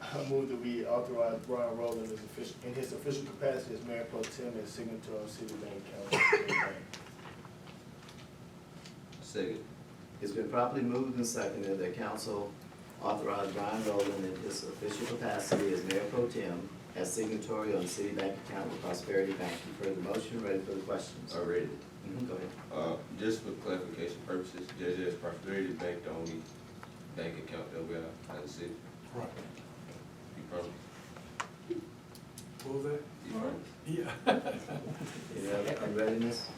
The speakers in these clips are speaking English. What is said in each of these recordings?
I move that we authorize Brian Rowland in his official capacity as Mayor Pro Tem and signatory of Citibank Council. Second. It's been properly moved and seconded that council authorize Brian Rowland in his official capacity as Mayor Pro Tem as signatory on the Citibank account with Prosperity Bank. You've heard the motion, ready for the questions? Already. Go ahead. Just for clarification purposes, Judge, is Prosperity Bank the only bank account that we have as a city? Right. You promise? What was that? You promise? Yeah. Any other readiness?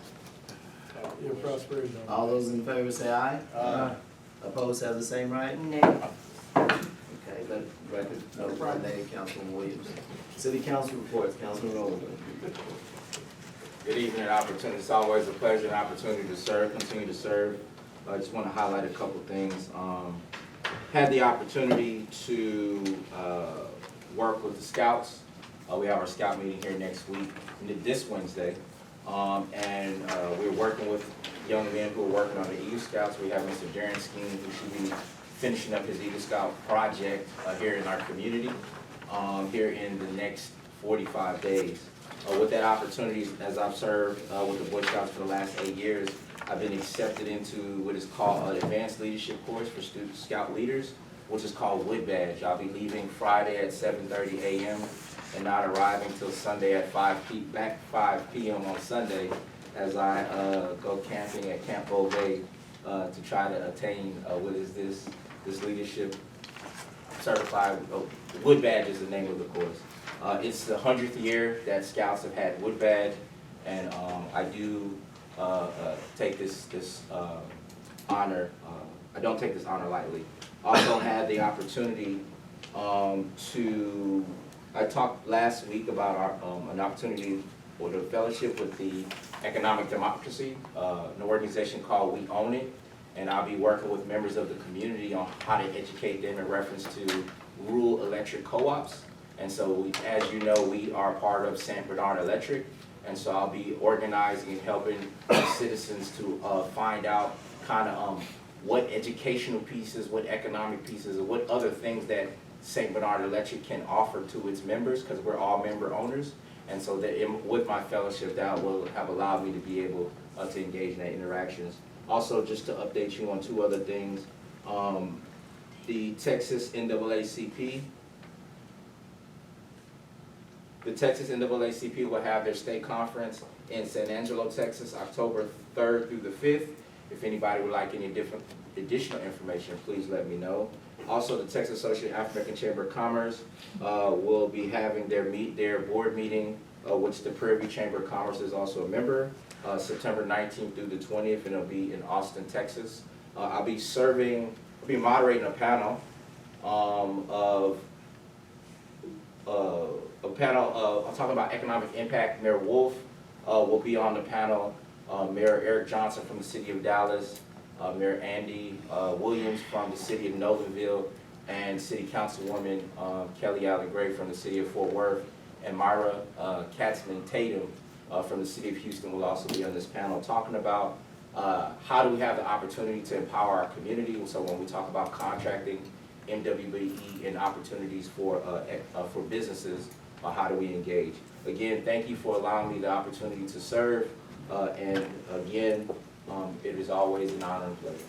Yeah, prosperity. All those in favor say aye. Aye. Opposed have the same right? Nay. Okay, let record notify nay, Councilman Williams. City Council reports, Councilman Rowland. Good evening, opportunity. It's always a pleasure and opportunity to serve, continue to serve. I just want to highlight a couple things. Had the opportunity to work with the Scouts. We have our Scout meeting here next week, this Wednesday. And we're working with young men who are working on the Eagle Scouts. We have Mr. Darren Skeen, who should be finishing up his Eagle Scout project here in our community here in the next 45 days. With that opportunity, as I've served with the Boy Scouts for the last 8 years, I've been accepted into what is called an advanced leadership course for student scout leaders, which is called Wood Badge. I'll be leaving Friday at 7:30 a.m. and not arriving till Sunday at 5 p.m. on Sunday as I go camping at Camp Beauvais to try to attain what is this leadership certified. Wood Badge is the name of the course. It's the 100th year that Scouts have had Wood Badge, and I do take this honor. I don't take this honor lightly. Also had the opportunity I talked last week about our an opportunity for the fellowship with the Economic Democracy, an organization called We Own It, and I'll be working with members of the community on how to educate them in reference to rural electric co-ops. And so, as you know, we are part of St. Bernard Electric, and so I'll be organizing and helping citizens to find out kind of what educational pieces, what economic pieces, or what other things that St. Bernard Electric can offer to its members, because we're all member owners. And so that with my fellowship, that will have allowed me to be able to engage in that interactions. Also, just to update you on two other things, the Texas NAACP will have their state conference in San Angelo, Texas, October 3rd through the 5th. If anybody would like any additional information, please let me know. Also, the Texas Association of African American Chamber of Commerce will be having their board meeting, which the Prairie View Chamber of Commerce is also a member, September 19th through the 20th, and it'll be in Austin, Texas. I'll be moderating a panel I'm talking about economic impact. Mayor Wolf will be on the panel. Mayor Eric Johnson from the city of Dallas, Mayor Andy Williams from the city of Nolanville, and City Councilwoman Kelly Allen Gray from the city of Fort Worth, and Myra Katzman Tatum from the city of Houston will also be on this panel talking about how do we have the opportunity to empower our community. So when we talk about contracting, MWBE, and opportunities for businesses, how do we engage? Again, thank you for allowing me the opportunity to serve, and again, it is always an honor and pleasure.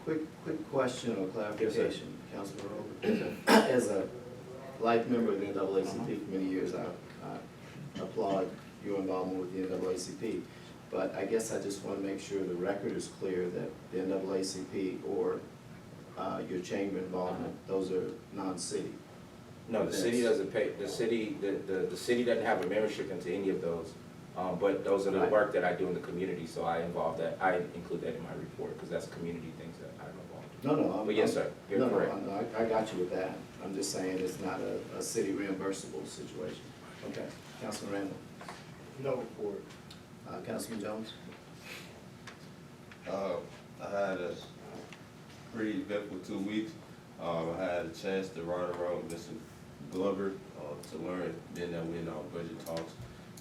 Quick question or clarification, Councilman Rowland. As a life member of the NAACP for many years, I applaud your involvement with the NAACP. But I guess I just want to make sure the record is clear that the NAACP or your chamber involvement, those are non-city. No, the city doesn't pay. The city doesn't have a membership into any of those. But those are the work that I do in the community, so I include that in my report because that's community things that I'm involved in. No, but yes, sir, you're correct. No, I got you with that. I'm just saying it's not a city reimbursable situation. Okay, Councilman Randall. No report. Councilman Jones. I had a pretty eventful 2 weeks. I had a chance to run around with Mr. Glover to learn. Then that we in our budget talks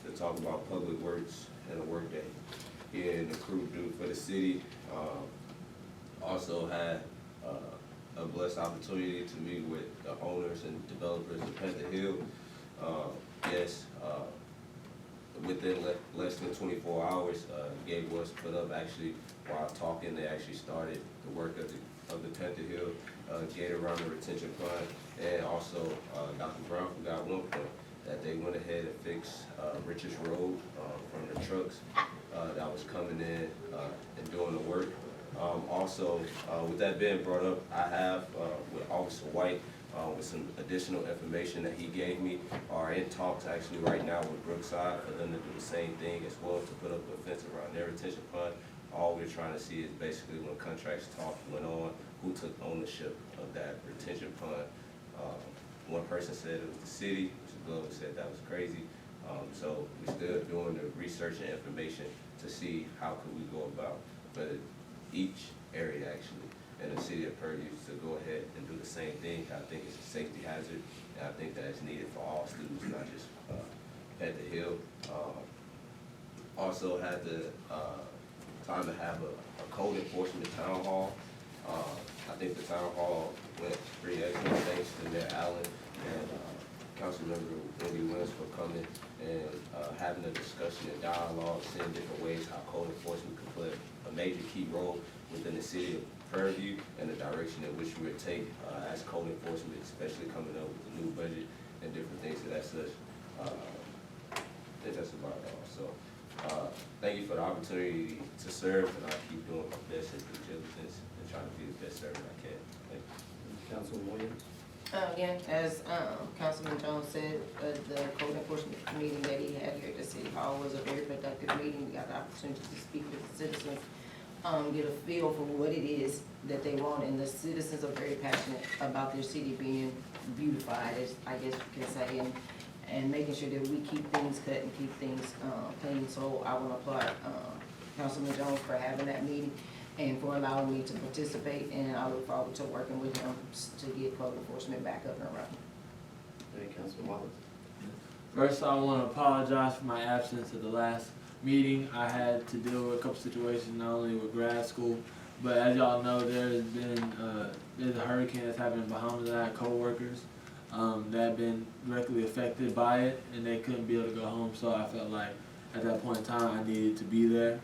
to talk about public works and a work day and the crew do for the city. Also had a blessed opportunity to meet with the owners and developers of Panther Hill. Yes, within less than 24 hours, gate was put up. Actually, while talking, they actually started the work of the Panther Hill gate around the retention pond. And also, Dr. Brown forgot one point, that they went ahead and fixed Richards Road from the trucks that was coming in and doing the work. Also, with that being brought up, I have with Officer White, with some additional information that he gave me, are in talks actually right now with Brookside for them to do the same thing as well, to put up a fence around their retention pond. All we're trying to see is basically when contracts talk went on, who took ownership of that retention pond. One person said it was the city, Mr. Glover said that was crazy. So we're still doing the research and information to see how could we go about, but each area actually, and the city of Purview to go ahead and do the same thing. I think it's a safety hazard, and I think that it's needed for all students, not just Panther Hill. Also had the time to have a code enforcement town hall. I think the town hall went pretty excellent, thanks to Mayor Allen and Councilmember Wendy Williams for coming and having a discussion and dialogue, seeing different ways how code enforcement could play a major key role within the city of Purview and the direction in which we would take as code enforcement, especially coming up with the new budget and different things of that such. I think that's about it all. So thank you for the opportunity to serve, and I'll keep doing my best and due diligence and trying to be the best servant I can. Thank you. Councilman Williams? Again, as Councilman Jones said, the code enforcement meeting that he had here at the City Hall was a very productive meeting. We got the opportunity to speak with the citizens, get a feel for what it is that they want, and the citizens are very passionate about their city being beautified, as I guess you can say, and making sure that we keep things cut and keep things clean. So I want to applaud Councilman Jones for having that meeting and for allowing me to participate, and I look forward to working with him to get code enforcement back up and running. Hey, Councilman Wallace? First, I want to apologize for my absence at the last meeting. I had to deal with a couple situations, not only with grad school, but as y'all know, there's a hurricane that's happened in Bahamas. I had co-workers that have been directly affected by it, and they couldn't be able to go home, so I felt like at that point in time I needed to be there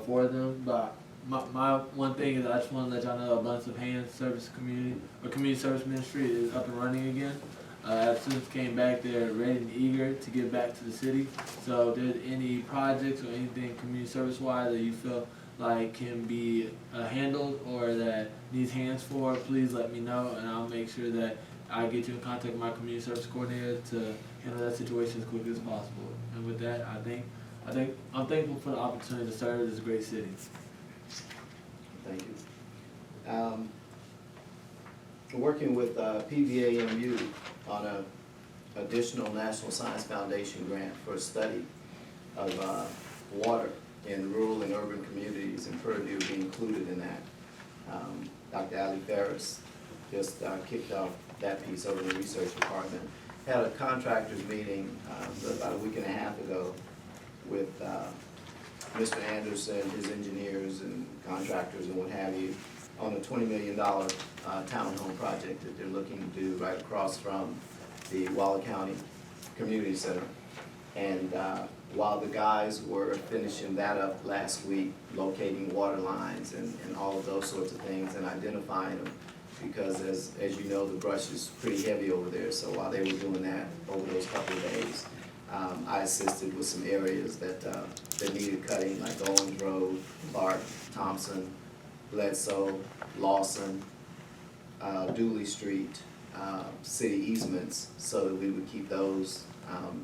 for them. But my one thing is I just want to let y'all know Abundance of Hands Service Community, or Community Service Ministry, is up and running again. As students came back, they're ready and eager to get back to the city. So if there's any projects or anything community service wise that you feel like can be handled or that needs hands for, please let me know, and I'll make sure that I get you in contact with my community service coordinator to handle that situation as quickly as possible. And with that, I'm thankful for the opportunity to serve this great city. Thank you. Working with PVAMU on an additional National Science Foundation grant for a study of water in rural and urban communities, and Purview being included in that. Dr. Ali Ferris just kicked off that piece over in the research department. Had a contractors meeting about a week and a half ago with Mr. Anderson, his engineers and contractors and what have you, on a $20 million townhome project that they're looking to do right across from the Waller County Community Center. And while the guys were finishing that up last week, locating water lines and all of those sorts of things and identifying them, because as you know, the brush is pretty heavy over there. So while they were doing that over those couple of days, I assisted with some areas that needed cutting, like Owens Road, Clark, Thompson, Bledsoe, Lawson, Dooley Street, city easements, so that we would keep those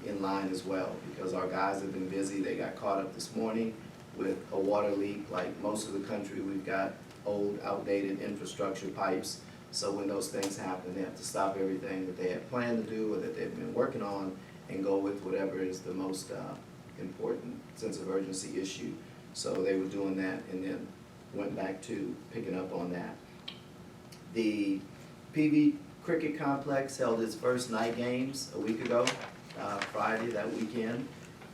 in line as well, because our guys have been busy. They got caught up this morning with a water leak. Like most of the country, we've got old, outdated infrastructure pipes, so when those things happen, they have to stop everything that they had planned to do or that they've been working on and go with whatever is the most important sense of urgency issue. So they were doing that and then went back to picking up on that. The PV Cricket Complex held its first night games a week ago, Friday, that weekend,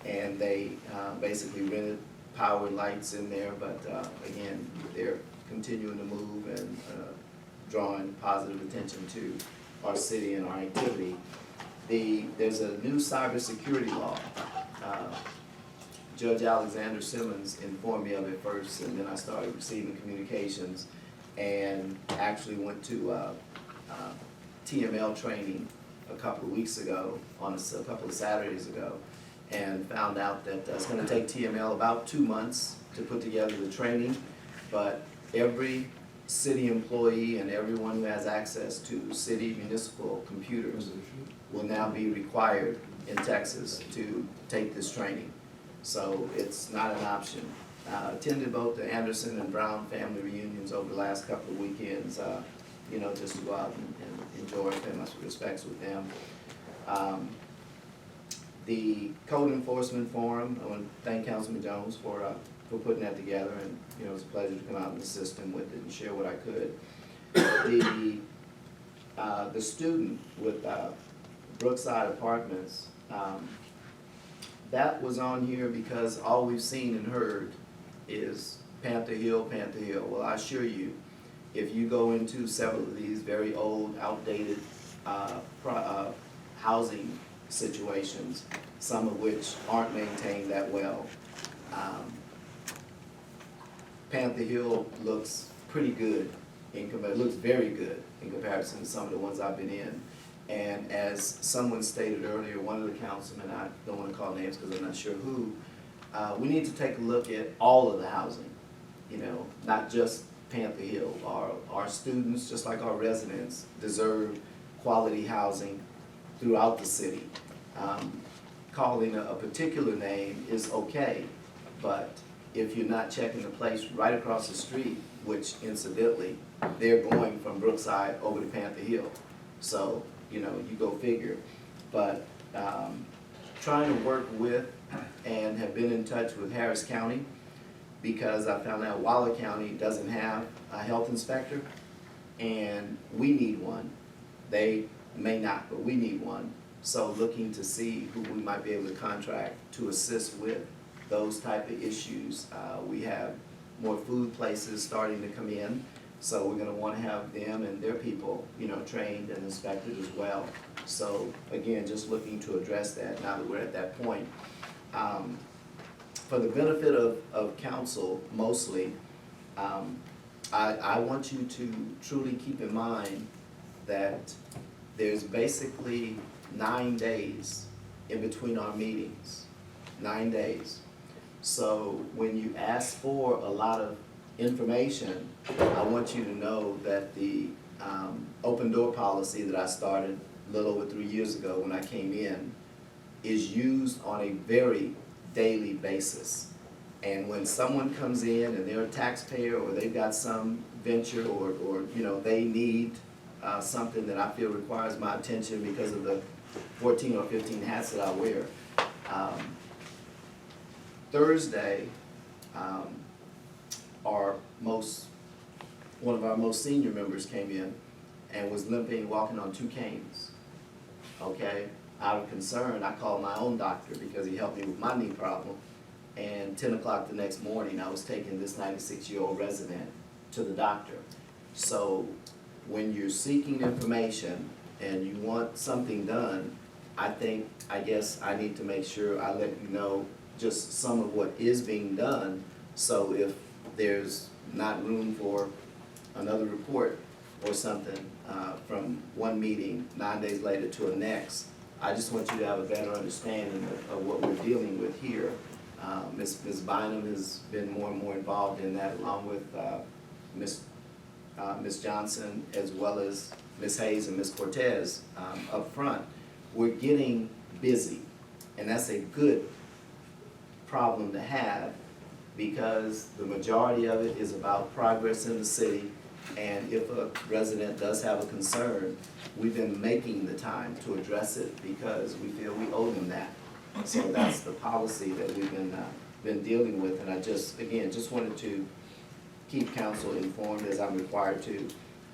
and they basically rented power lights in there, but again, they're continuing to move, and drawing positive attention to our city and our activity. There's a new cybersecurity law. Judge Alexander Simmons informed me of it first, and then I started receiving communications and actually went to TML training a couple of weeks ago, on a couple of Saturdays ago, and found out that it's gonna take TML about 2 months to put together the training, but every city employee and everyone who has access to city municipal computers will now be required in Texas to take this training. So it's not an option. Attended both the Anderson and Brown family reunions over the last couple of weekends, just to go out and enjoy, pay my respects with them. The Code Enforcement Forum, I want to thank Councilman Jones for putting that together, and, it was a pleasure to come out and assist him with it and share what I could. The student with Brookside Apartments, that was on here because all we've seen and heard is Panther Hill, Panther Hill. Well, I assure you, if you go into several of these very old, outdated housing situations, some of which aren't maintained that well, Panther Hill looks pretty good, it looks very good in comparison to some of the ones I've been in. And as someone stated earlier, one of the councilmen, I don't want to call names because I'm not sure who, we need to take a look at all of the housing, not just Panther Hill. Our students, just like our residents, deserve quality housing throughout the city. Calling a particular name is okay, but if you're not checking the place right across the street, which incidentally, they're going from Brookside over to Panther Hill. So, you go figure. But trying to work with and have been in touch with Harris County, because I found out Waller County doesn't have a health inspector, and we need one. They may not, but we need one. So looking to see who we might be able to contract to assist with those type of issues. We have more food places starting to come in, so we're gonna wanna have them and their people, trained and inspected as well. So again, just looking to address that now that we're at that point. For the benefit of council mostly, I want you to truly keep in mind that there's basically 9 days in between our meetings, 9 days. So when you ask for a lot of information, I want you to know that the open door policy that I started a little over 3 years ago when I came in is used on a very daily basis. And when someone comes in and they're a taxpayer or they've got some venture or they need something that I feel requires my attention because of the 14 or 15 hats that I wear. Thursday, one of our most senior members came in and was limping, walking on 2 canes. Okay, out of concern, I called my own doctor because he helped me with my knee problem. And 10 o'clock the next morning, I was taking this 96-year-old resident to the doctor. So when you're seeking information and you want something done, I guess I need to make sure I let you know just some of what is being done. So if there's not room for another report or something from one meeting 9 days later to the next, I just want you to have a better understanding of what we're dealing with here. Ms. Bynum has been more and more involved in that, along with Ms. Johnson, as well as Ms. Hayes and Ms. Cortez up front. We're getting busy, and that's a good problem to have, because the majority of it is about progress in the city, and if a resident does have a concern, we've been making the time to address it because we feel we owe them that. So that's the policy that we've been dealing with, and I just wanted to keep council informed as I'm required to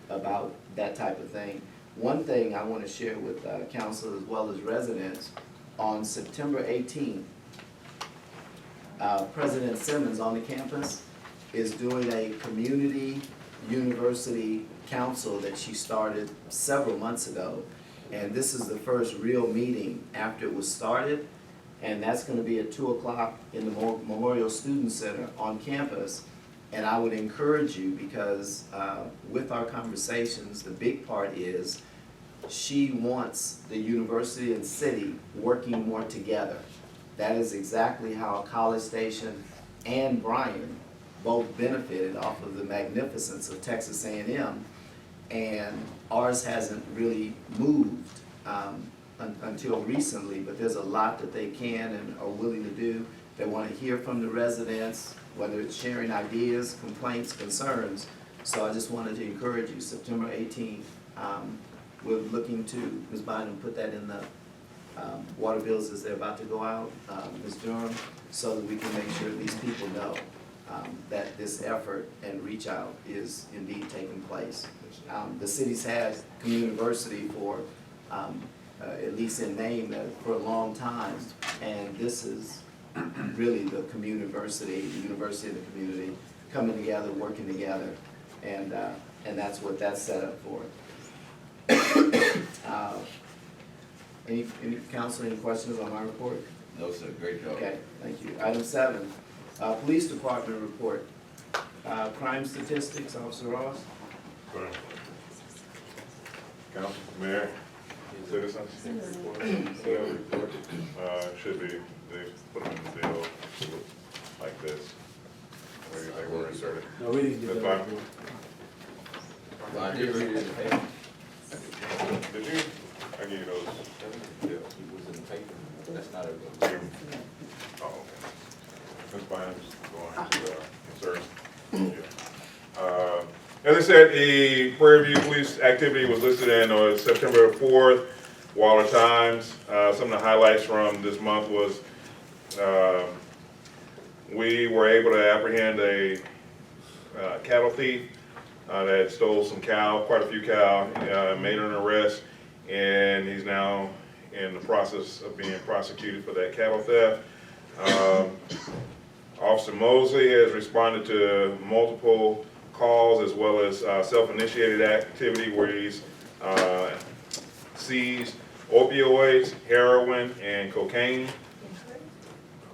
about that type of thing. One thing I want to share with council as well as residents, on September 18th, President Simmons on the campus is doing a community university council that she started several months ago. And this is the first real meeting after it was started. And that's gonna be at 2 o'clock in the Memorial Student Center on campus. And I would encourage you, because with our conversations, the big part is she wants the university and city working more together. That is exactly how College Station and Bryan both benefited off of the magnificence of Texas A&M. And ours hasn't really moved until recently, but there's a lot that they can and are willing to do. They want to hear from the residents, whether it's sharing ideas, complaints, concerns. So I just wanted to encourage you, September 18th, we're looking to, Ms. Bynum, put that in the water bills as they're about to go out, Ms. Durham, so that we can make sure these people know that this effort and reach out is indeed taking place. The city's had Communiversity for, at least in name, for a long time, and this is really the Communiversity, the university of the community, coming together, working together, and that's what that's set up for. Any council, any questions on my report? No, sir, great job. Okay, thank you. Item 7, police department report. Crime statistics, Officer Ross. Council, Mayor, citizens. Should be, they put them in the bill like this, where they were inserted. No, we didn't get That's that. fine. I did read it in the paper. Did you? I gave you those. He was in the paper, that's not a. Oh, okay. That's fine, I'm just going to insert. Yeah. As I said, the Prairie View Police activity was listed in September 4th, Waller Times. Some of the highlights from this month was we were able to apprehend a cattle thief that stole some cow, quite a few cow, made an arrest, and he's now in the process of being prosecuted for that cattle theft. Officer Mosley has responded to multiple calls as well as self-initiated activity where he's seized opioids, heroin, and cocaine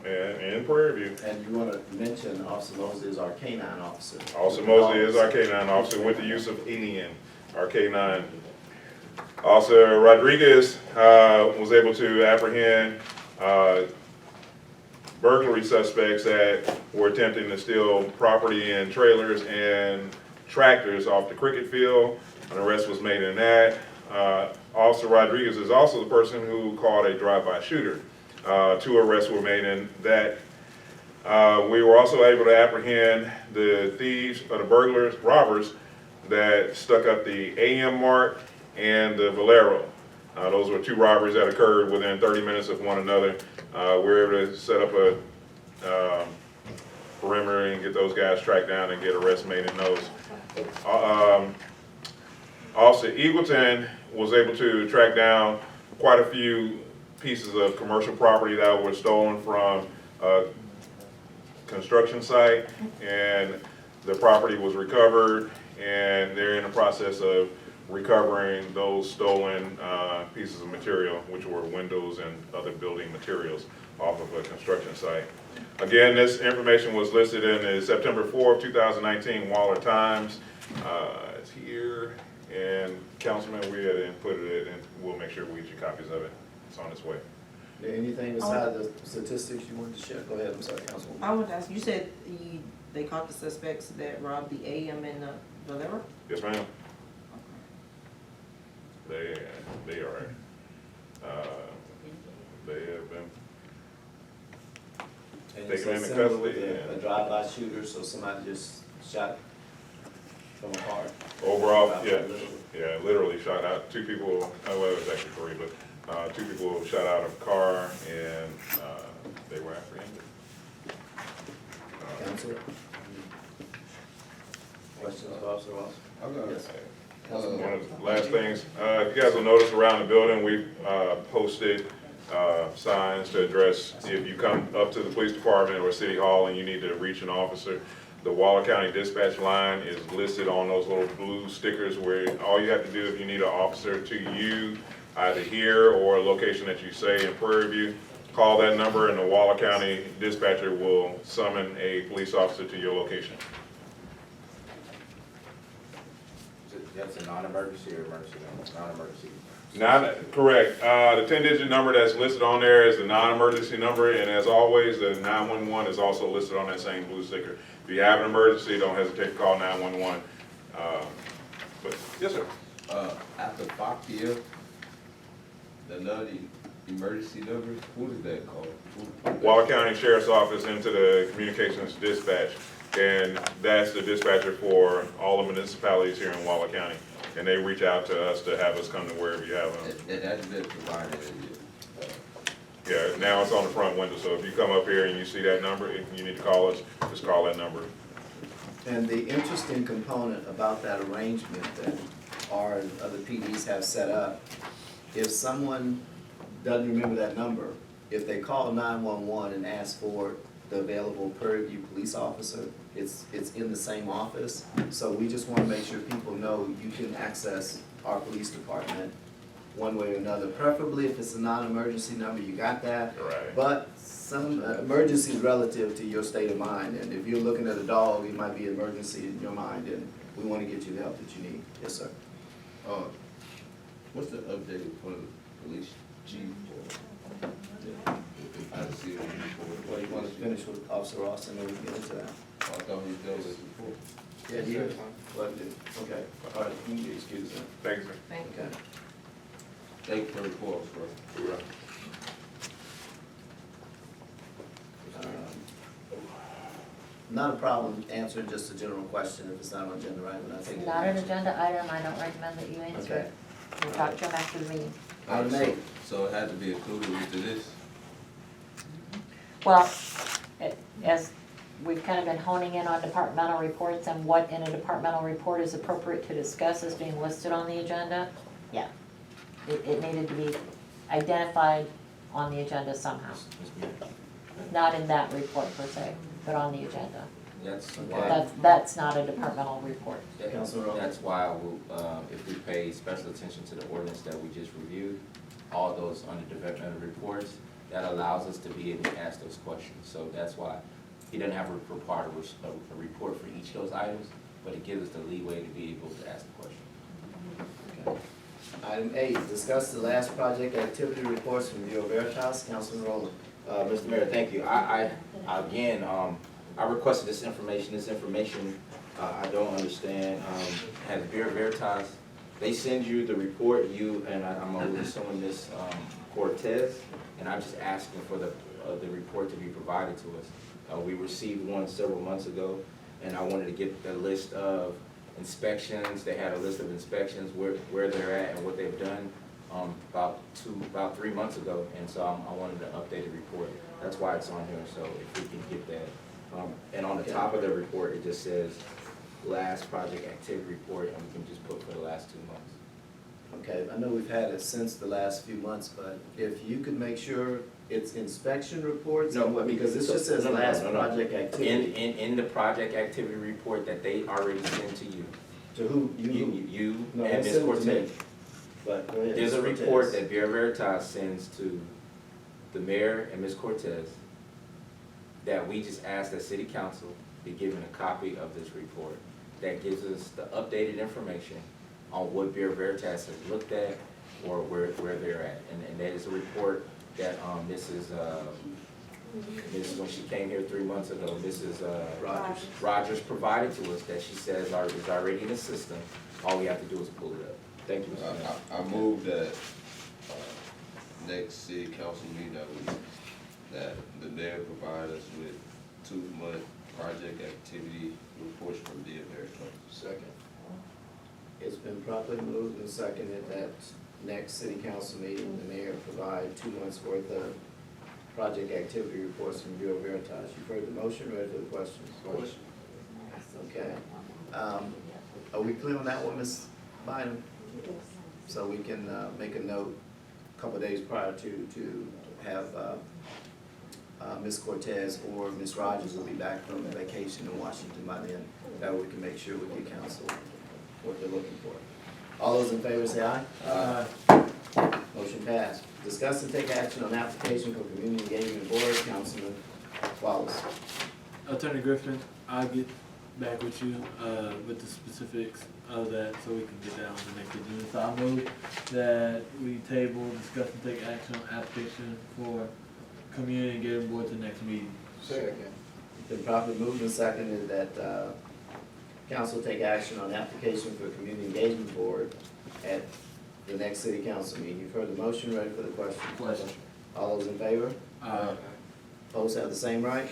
in Prairie View. And you want to mention Officer Mosley is our K-9 officer. Officer Mosley is our K-9 officer with the use of Indian, our K-9. Officer Rodriguez was able to apprehend burglary suspects that were attempting to steal property and trailers and tractors off the cricket field. An arrest was made in that. Officer Rodriguez is also the person who called a drive-by shooter. 2 arrests were made in that. We were also able to apprehend the thieves, or the burglars, robbers, that stuck up the AM Mart and the Valero. Those were 2 robberies that occurred within 30 minutes of one another. We were able to set up a perimeter and get those guys tracked down and get arrests made in those. Officer Eagleton was able to track down quite a few pieces of commercial property that were stolen from a construction site, and the property was recovered, and they're in the process of recovering those stolen pieces of material, which were windows and other building materials off of a construction site. Again, this information was listed in the September 4th, 2019 Waller Times. It's here, and Councilman, we had inputted it, and we'll make sure we get you copies of it. It's on its way. Anything besides the statistics you wanted to share? Go ahead, I'm sorry, Councilwoman. I would ask, you said they caught the suspects that robbed the AM and the Valero? Yes, ma'am. They are. They have been And taken so into similar custody. with a drive-by shooter, so somebody just shot from a car. Overall, yeah, Literally. yeah, literally shot out 2 people. Well, it was actually 3, but 2 people shot out of a car, and they were apprehended. Council? Questions of Officer Ross? Yes. One of the last things, if you guys will notice around the building, we've posted signs to address if you come up to the police department or city hall and you need to reach an officer. The Waller County dispatch line is listed on those little blue stickers where all you have to do if you need an officer to you, either here or a location that you say in Prairie View, call that number and the Waller County dispatcher will summon a police officer to your location. That's a non-emergency or emergency, non-emergency. Not, correct. The 10-digit number that's listed on there is the non-emergency number, and as always, the 911 is also listed on that same blue sticker. If you have an emergency, don't hesitate to call 911. But, yes, sir. After 5 p.m., another emergency number, what is that called? Waller County Sheriff's Office into the communications dispatch, and that's the dispatcher for all the municipalities here in Waller County. And they reach out to us to have us come to wherever you have them. And that's been provided. Yeah, now it's on the front window, so if you come up here and you see that number, if you need to call us, just call that number. And the interesting component about that arrangement that our other PDs have set up, if someone doesn't remember that number, if they call 911 and ask for the available Prairie View police officer, it's in the same office. So we just want to make sure people know you can access our police department one way or another. Preferably if it's a non-emergency number, you got that. Right. But some emergency is relative to your state of mind, and if you're looking at a dog, it might be an emergency in your mind, and we want to get you the help that you need. Yes, sir. What's the update for the police chief? I didn't see it before. Well, you want to finish with Officer Ross and then we can get into that? I thought he dealt with it before. Yeah, he is. Well, okay, all right, you can get excused then. Thank you, sir. Thank you. Okay. Thank you for the report, bro. Not a problem answering just a general question if it's not on agenda item, I think. Not an agenda item, I don't recommend that you answer Okay. it. We'll talk to him after the meeting. Item eight. So it had to be included into this? Well, as we've kind of been honing in on departmental reports and what in a departmental report is appropriate to discuss as being listed on the agenda, yeah. It needed to be identified on the agenda somehow. Not in that report per se, but on the agenda. That's Okay. why, That's not a departmental report. Councilman Rowe. that's why if we pay special attention to the ordinance that we just reviewed, all those under developmental reports, that allows us to be able to ask those questions. So that's why he doesn't have a report for each of those items, but it gives us the leeway to be able to ask the question. Okay. Item eight, discuss the last project activity reports from Bureau Veritas. Councilman Rowland. Mr. Mayor, thank you. I again, I requested this information. I don't understand. Has Bureau Veritas, they send you the report, I'm assuming Ms. Cortez, and I'm just asking for the report to be provided to us. We received one several months ago, and I wanted to get the list of inspections. They had a list of inspections, where they're at and what they've done, about 3 months ago, and so I wanted an updated report. That's why it's on here, so if we can get that. And on the top of the report, it just says, last project activity report, and we can just put for the last 2 months. Okay, I know we've had it since the last few months, but if you could make sure it's inspection reports? No, Because this just says no, last no. project activity. In the project activity report that they already sent to you, To who? you No, and they Ms. sent it to Cortez. me. But go ahead. There's a Ms. report Cortez. that Bureau Veritas sends to the mayor and Ms. Cortez that we just asked the city council be given a copy of this report. That gives us the updated information on what Bureau Veritas has looked at or where they're at. And that is a report that Mrs., when she came here 3 months ago, Mrs. Rogers provided to us, that she says is already in the system. All we have to do is pull it up. Thank you, Mr. Mayor. I move that, next city council meeting that the mayor provide us with 2-month project activity reports from Bureau Veritas. Second. It's been properly moved and seconded that next city council meeting, the mayor provide 2 months' worth of project activity reports from Bureau Veritas. You've heard the motion, ready for the questions? Question. Okay. Are we clear on that one, Ms. Bynum? So we can make a note a couple of days prior to have Ms. Cortez or Ms. Rogers will be back from vacation in Washington by then. That way we can make sure we get council what they're looking for. All those in favor say aye. Motion passed. Discuss and take action on application for community engagement board, Councilman Wallace. Attorney Griffin, I'll get back with you, with the specifics of that, so we can get that on the next agenda. So I move that we table, discuss and take action on application for community engagement board to the next meeting. Second. Been properly moved and seconded that, council take action on application for community engagement board at the next city council meeting. You've heard the motion, ready for the question? Question. All those in favor? Uh, Opposed have the same right?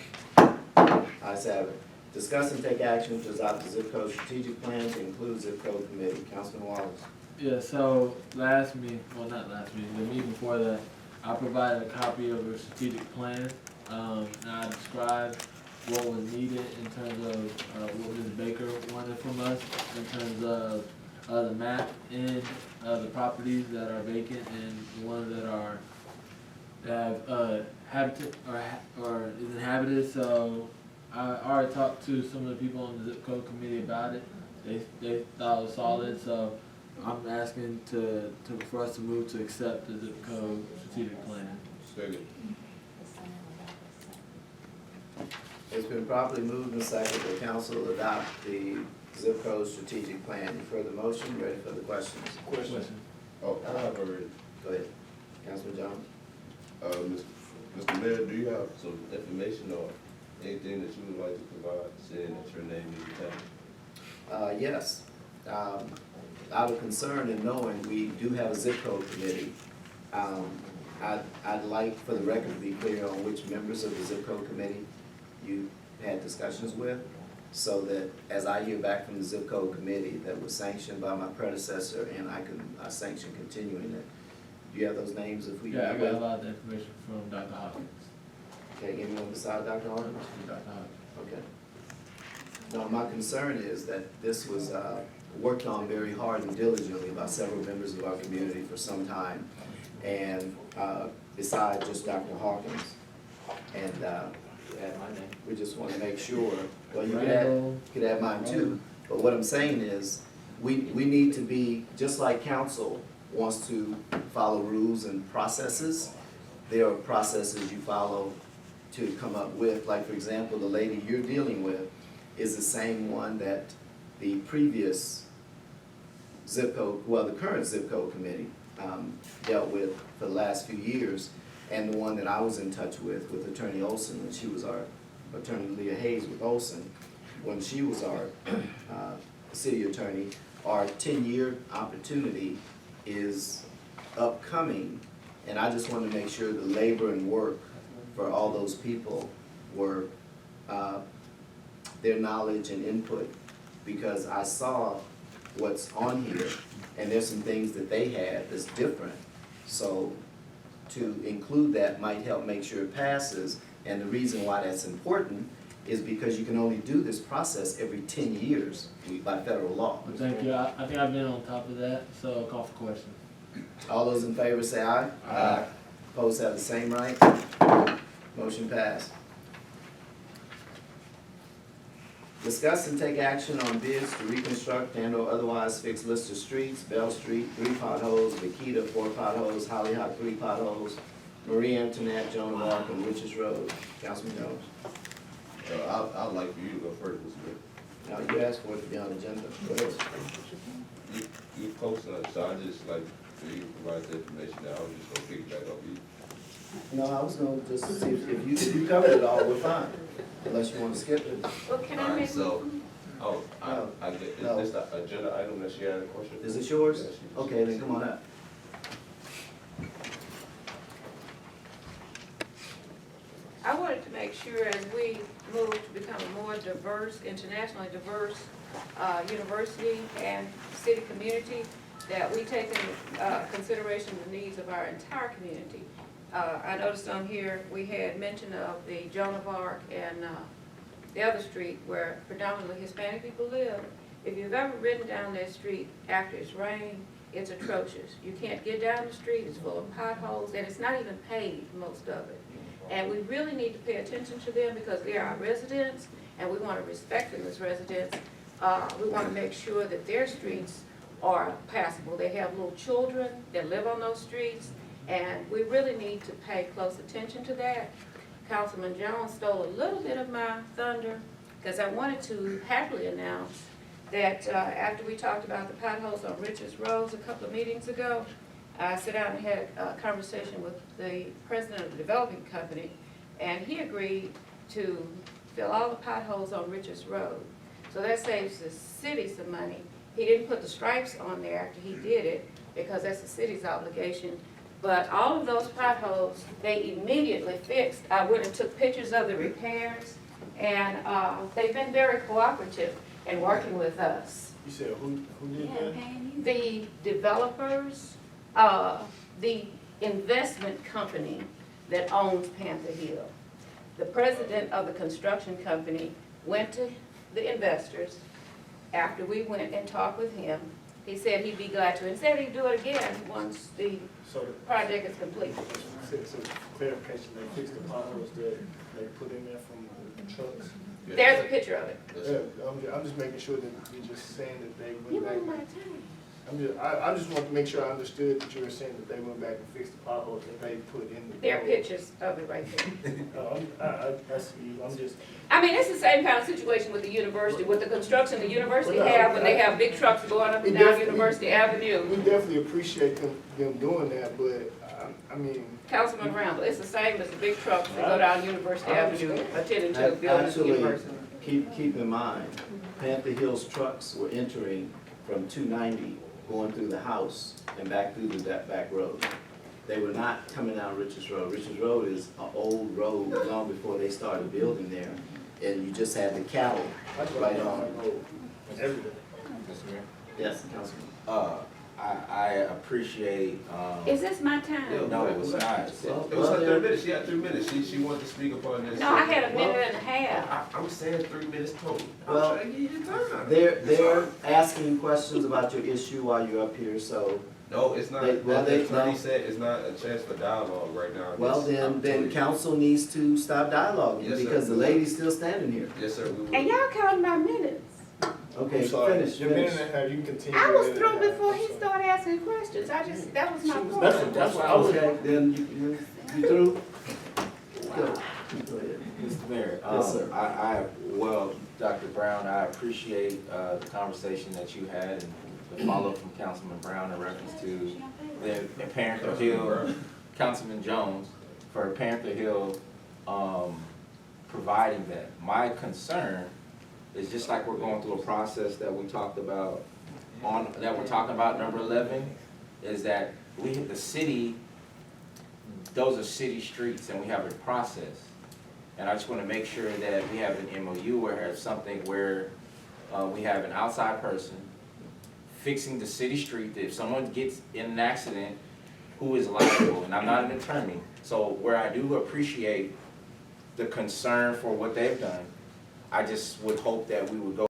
Ayes have it. Discuss and take action to adopt the zip code strategic plan to include zip code committee. Councilman Wallace. Yeah, so last meeting, well, not last meeting, the meeting before that, I provided a copy of a strategic plan. And I described what was needed in terms of what Ms. Baker wanted from us, in terms of the map and the properties that are vacant and the ones that have habitat or is inhabited. So I already talked to some of the people on the zip code committee about it. They thought it was solid, so I'm asking for us to move to accept the zip code strategic plan. Second. It's been properly moved and seconded that council adopt the zip code strategic plan. You've heard the motion, ready for the questions? Question. Oh, I have already. Go ahead. Councilman Jones. Mr. Mayor, do you have some information or anything that you would like to provide, saying that your name is attached? Yes. Out of concern and knowing we do have a zip code committee, I'd like for the record to be clear on which members of the zip code committee you had discussions with, so that as I hear back from the zip code committee that was sanctioned by my predecessor and I sanction continuing it. Do you have those names if we? Yeah, I got a lot of information from Dr. Hawkins. Okay, anyone beside Dr. Hawkins? Dr. Hawkins. Okay. No, my concern is that this was worked on very hard and diligently by several members of our community for some time. And besides just Dr. Hawkins. And You had my name. we just want to make sure, well, you could add mine too. But what I'm saying is, we need to be, just like council wants to follow rules and processes, there are processes you follow to come up with. Like, for example, the lady you're dealing with is the same one that the previous zip code, well, the current zip code committee dealt with for the last few years, and the one that I was in touch with Attorney Olson, when she was our, Attorney Leah Hayes with Olson, when she was our city attorney. Our 10-year opportunity is upcoming, and I just want to make sure the labor and work for all those people were their knowledge and input, because I saw what's on here, and there's some things that they had that's different. So to include that might help make sure it passes, and the reason why that's important is because you can only do this process every 10 years by federal law. Well, thank you. I think I've been on top of that, so I'll call for question. All those in favor say aye. Aye. Opposed have the same right. Motion passed. Discuss and take action on bids to reconstruct and or otherwise fix list of streets: Bell Street, 3 potholes; Nikita, 4 potholes; Hollyhock, 3 potholes; Marie Antoinette, Joan of Arc, and Riches Road. Councilman Jones. I'd like for you to go first, Mr. Mayor. Now, you asked for it to be on the agenda. Go ahead. You posted it, so I just like for you to provide the information that I was just gonna pick back up you. No, I was gonna just see if you covered it all, we're fine, unless you want to skip it. Well, can I Alright, make? so, No. is No. this the agenda item that she had a question? Is this yours? Yes, she- Okay, then come on up. I wanted to make sure as we move to become a more diverse, internationally diverse university and city community, that we take into consideration the needs of our entire community. I noticed on here, we had mention of the Joan of Arc and the other street where predominantly Hispanic people live. If you've ever ridden down that street after it's rained, it's atrocious. You can't get down the street, it's full of potholes, and it's not even paved, most of it. And we really need to pay attention to them because they are our residents, and we want to respect them as residents. We want to make sure that their streets are passable. They have little children that live on those streets, and we really need to pay close attention to that. Councilman Jones stole a little bit of my thunder, because I wanted to happily announce that after we talked about the potholes on Richards Road a couple of meetings ago, I sat down and had a conversation with the president of the developing company, and he agreed to fill all the potholes on Richards Road. So that saves the city some money. He didn't put the stripes on there after he did it, because that's the city's obligation. But all of those potholes, they immediately fixed. I went and took pictures of the repairs, and they've been very cooperative in working with us. You said who did that? The developers, the investment company that owns Panther Hill. The president of the construction company went to the investors after we went and talked with him. He said he'd be glad to, and said he'd do it again once the So, project is complete. so clarification, they fixed the potholes that they put in there from the trucks? There's a picture of it. Yeah, I'm just making sure that you're just saying that they You went want my back. time. I just want to make sure I understood that you were saying that they went back and fixed the potholes that they put in the. There are road. pictures of it right there. I see you, I'm just, I mean, it's the same kind of situation with the university, with the construction the university have, when they have big trucks going up and down University Avenue. we definitely appreciate them doing that, but, I mean, Councilman Randall, it's the same as the big trucks that go down University Avenue attending to buildings of the Actually, university. keep in mind, Panther Hills trucks were entering from 290, going through the house and back through that back road. They were not coming down Richards Road. Richards Road is an old road long before they started building there. And you just had the cattle that's what right I on. know, every day. Mr. Mayor? Yes, Councilman. I appreciate, Is this my time? no, it's not. It was her 3 minutes, she had 3 minutes, she wanted to speak upon this. No, I had a minute and a half. I'm saying 3 minutes total. I'm Well, trying to give you time. They're asking questions about your issue while you're up here, so, No, it's not, Well, the attorney no. said it's not a chance for dialogue right now. well, This then opportunity. council needs to stop dialoguing, Yes, sir. because the lady's still standing here. Yes, sir, we will. And y'all counting my minutes. Okay, I'm sorry. finish. Your minute and a half, you can continue. I your was minute through and a half. before he I'm sorry. started asking questions. That was my point. That's what I was. Okay, then you through? Go ahead. Mr. Mayor, Yes, sir. well, Dr. Brown, I appreciate the conversation that you had and the follow-up from Councilman Brown in reference to the Panther Hill, Councilman Jones, for Panther Hill providing that. My concern is just like we're going through a process that we talked about that we're talking about, number 11, is that the city, those are city streets and we have a process. And I just want to make sure that we have an MOU where it's something where we have an outside person fixing the city street, that if someone gets in an accident, who is liable? And I'm not an attorney, so where I do appreciate the concern for what they've done, I just would hope that we would go